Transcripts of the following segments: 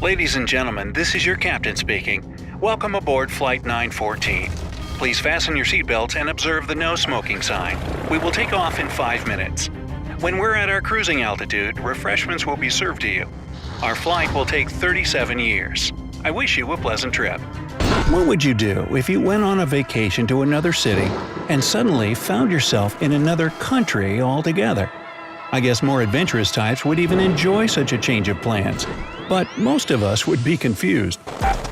Ladies and gentlemen, this is your captain speaking. Welcome aboard Flight 914. Please fasten your seatbelts and observe the no smoking sign. We will take off in 5 minutes. When we're at our cruising altitude, refreshments will be served to you. Our flight will take 37 years. I wish you a pleasant trip. What would you do if you went on a vacation to another city and suddenly found yourself in another country altogether? I guess more adventurous types would even enjoy such a change of plans. But most of us would be confused.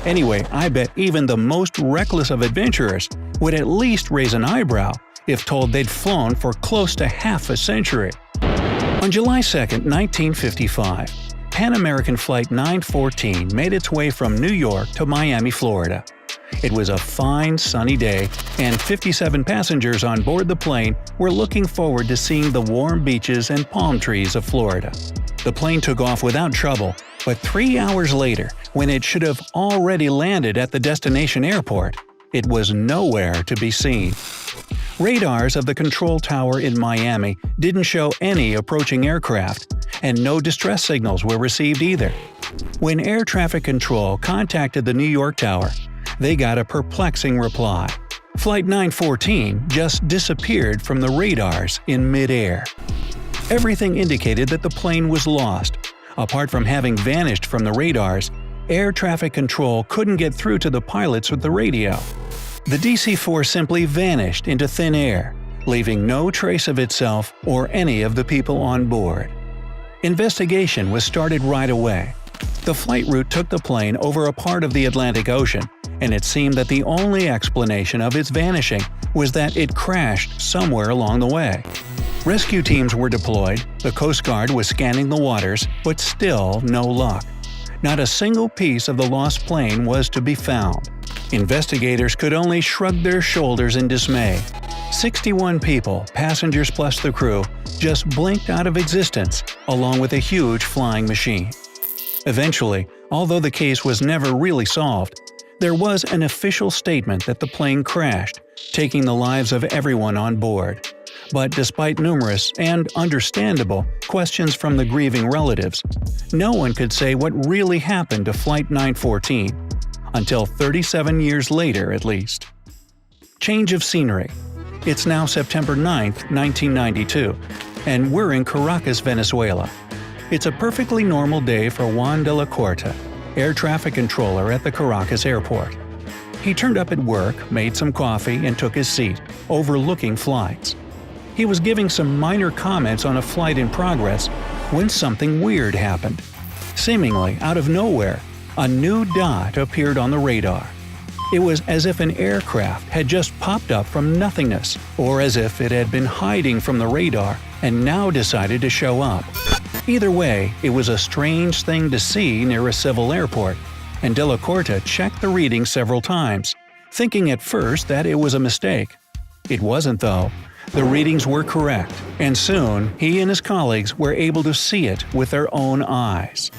Anyway, I bet even the most reckless of adventurers would at least raise an eyebrow if told they'd flown for close to half a century. On July 2, 1955, Pan American Flight 914 made its way from New York to Miami, Florida. It was a fine, sunny day, and 57 passengers on board the plane were looking forward to seeing the warm beaches and palm trees of Florida. The plane took off without trouble, but 3 hours later, when it should have already landed at the destination airport, it was nowhere to be seen. Radars of the control tower in Miami didn't show any approaching aircraft, and no distress signals were received either. When air traffic control contacted the New York tower, they got a perplexing reply. Flight 914 just disappeared from the radars in mid-air. Everything indicated that the plane was lost. Apart from having vanished from the radars, air traffic control couldn't get through to the pilots with the radio. The DC-4 simply vanished into thin air, leaving no trace of itself or any of the people on board. Investigation was started right away. The flight route took the plane over a part of the Atlantic Ocean, and it seemed that the only explanation of its vanishing was that it crashed somewhere along the way. Rescue teams were deployed, the Coast Guard was scanning the waters, but still no luck. Not a single piece of the lost plane was to be found. Investigators could only shrug their shoulders in dismay. 61 people, passengers plus the crew, just blinked out of existence, along with a huge flying machine. Eventually, although the case was never really solved, there was an official statement that the plane crashed, taking the lives of everyone on board. But despite numerous and understandable questions from the grieving relatives, no one could say what really happened to Flight 914. Until 37 years later, at least. Change of scenery. It's now September 9, 1992, and we're in Caracas, Venezuela. It's a perfectly normal day for Juan de la Corte, air traffic controller at the Caracas airport. He turned up at work, made some coffee, and took his seat, overlooking flights. He was giving some minor comments on a flight in progress when something weird happened. Seemingly out of nowhere, a new dot appeared on the radar. It was as if an aircraft had just popped up from nothingness, or as if it had been hiding from the radar and now decided to show up. Either way, it was a strange thing to see near a civil airport, and De La Corte checked the reading several times, thinking at first that it was a mistake. It wasn't though. The readings were correct, and soon he and his colleagues were able to see it with their own eyes.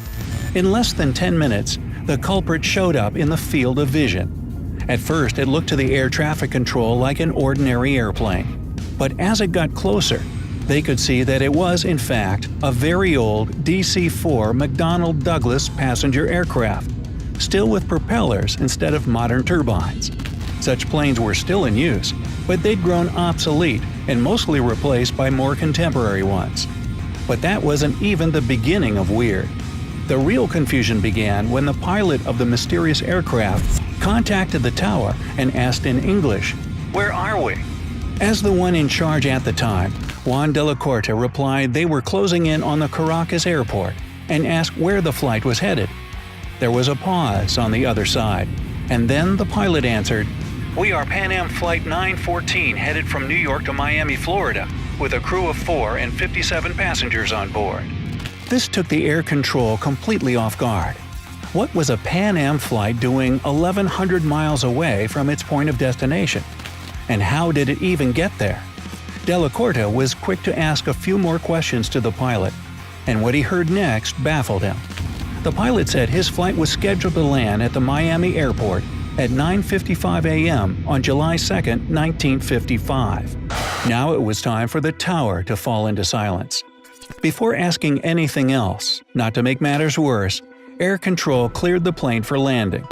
In less than 10 minutes, the culprit showed up in the field of vision. At first, it looked to the air traffic control like an ordinary airplane. But as it got closer, they could see that it was, in fact, a very old DC-4 McDonnell Douglas passenger aircraft, still with propellers instead of modern turbines. Such planes were still in use, but they'd grown obsolete and mostly replaced by more contemporary ones. But that wasn't even the beginning of weird. The real confusion began when the pilot of the mysterious aircraft contacted the tower and asked in English, "Where are we?" As the one in charge at the time, Juan de la Corte replied they were closing in on the Caracas airport and asked where the flight was headed. There was a pause on the other side, and then the pilot answered, "We are Pan Am Flight 914 headed from New York to Miami, Florida, with a crew of 4 and 57 passengers on board." This took the air control completely off guard. What was a Pan Am flight doing 1,100 miles away from its point of destination? And how did it even get there? De La Corte was quick to ask a few more questions to the pilot, and what he heard next baffled him. The pilot said his flight was scheduled to land at the Miami airport at 9:55 a.m. on July 2, 1955. Now it was time for the tower to fall into silence. Before asking anything else, not to make matters worse, air control cleared the plane for landing.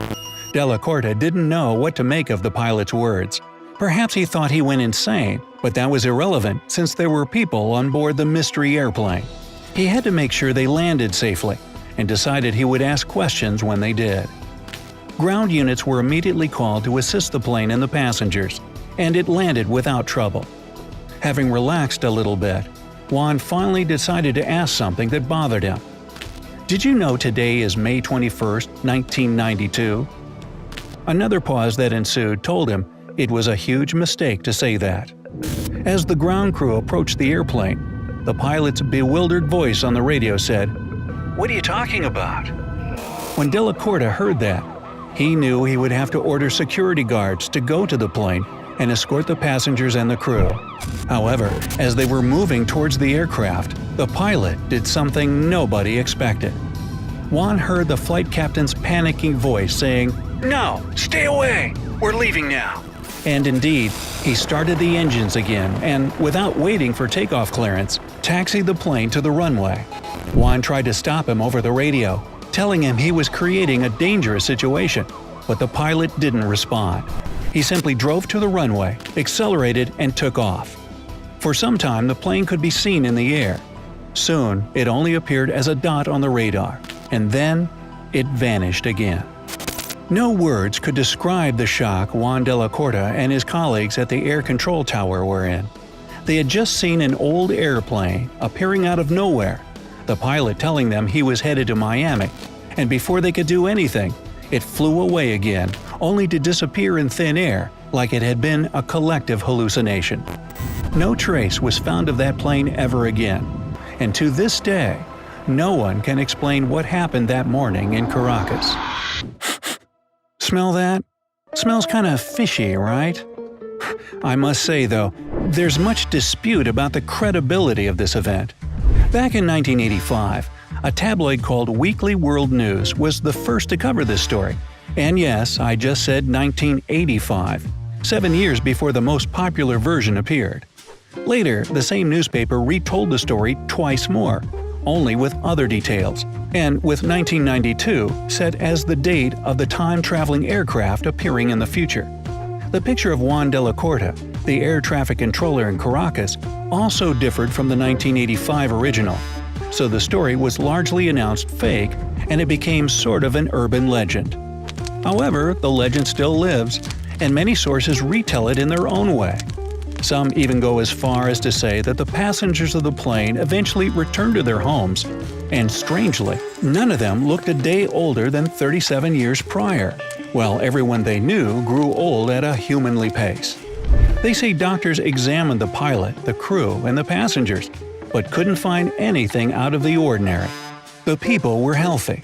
Della Corta didn't know what to make of the pilot's words. Perhaps he thought he went insane, but that was irrelevant since there were people on board the mystery airplane. He had to make sure they landed safely, and decided he would ask questions when they did. Ground units were immediately called to assist the plane and the passengers, and it landed without trouble. Having relaxed a little bit, Juan finally decided to ask something that bothered him. "Did you know today is May 21st, 1992? Another pause that ensued told him it was a huge mistake to say that. As the ground crew approached the airplane, the pilot's bewildered voice on the radio said, "What are you talking about?" When Della Corta heard that, he knew he would have to order security guards to go to the plane and escort the passengers and the crew. However, as they were moving towards the aircraft, the pilot did something nobody expected. Juan heard the flight captain's panicking voice saying, "No, stay away! We're leaving now!" And indeed, he started the engines again and, without waiting for takeoff clearance, taxied the plane to the runway. Juan tried to stop him over the radio, telling him he was creating a dangerous situation, but the pilot didn't respond. He simply drove to the runway, accelerated, and took off. For some time, the plane could be seen in the air. Soon, it only appeared as a dot on the radar, and then it vanished again. No words could describe the shock Juan Della Corta and his colleagues at the air control tower were in. They had just seen an old airplane appearing out of nowhere, the pilot telling them he was headed to Miami, and before they could do anything, it flew away again, only to disappear in thin air like it had been a collective hallucination. No trace was found of that plane ever again, and to this day, no one can explain what happened that morning in Caracas. Smell that? Smells kinda fishy, right? I must say, though, there's much dispute about the credibility of this event. Back in 1985, a tabloid called Weekly World News was the first to cover this story. And yes, I just said 1985, 7 years before the most popular version appeared. Later, the same newspaper retold the story twice more, only with other details, and with 1992 set as the date of the time-traveling aircraft appearing in the future. The picture of Juan Della Corta, the air traffic controller in Caracas, also differed from the 1985 original, so the story was largely announced fake and it became sort of an urban legend. However, the legend still lives, and many sources retell it in their own way. Some even go as far as to say that the passengers of the plane eventually returned to their homes, and strangely, none of them looked a day older than 37 years prior, while everyone they knew grew old at a humanly pace. They say doctors examined the pilot, the crew, and the passengers, but couldn't find anything out of the ordinary. The people were healthy.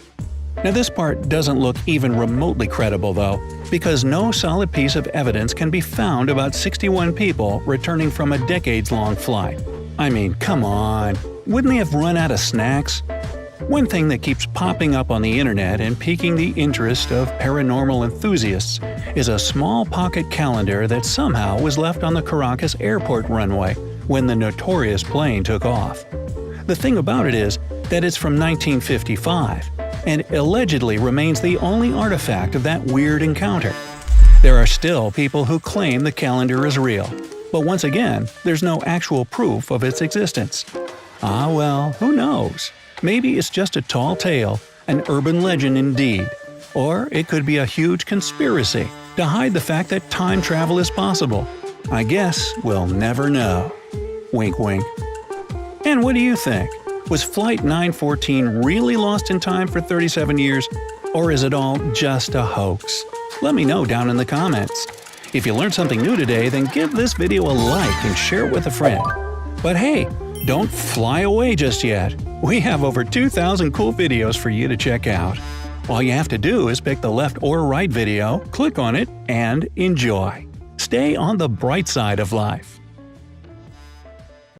Now this part doesn't look even remotely credible though, because no solid piece of evidence can be found about 61 people returning from a decades-long flight. I mean, come on, wouldn't they have run out of snacks? One thing that keeps popping up on the internet and piquing the interest of paranormal enthusiasts is a small pocket calendar that somehow was left on the Caracas airport runway when the notorious plane took off. The thing about it is that it's from 1955, and allegedly remains the only artifact of that weird encounter. There are still people who claim the calendar is real, but once again, there's no actual proof of its existence. Ah well, who knows? Maybe it's just a tall tale, an urban legend indeed. Or it could be a huge conspiracy to hide the fact that time travel is possible. I guess we'll never know. Wink wink. And what do you think? Was Flight 914 really lost in time for 37 years? Or is it all just a hoax? Let me know down in the comments. If you learned something new today, then give this video a like and share it with a friend. But hey, don't fly away just yet. We have over 2,000 cool videos for you to check out. All you have to do is pick the left or right video, click on it, and enjoy. Stay on the bright side of life.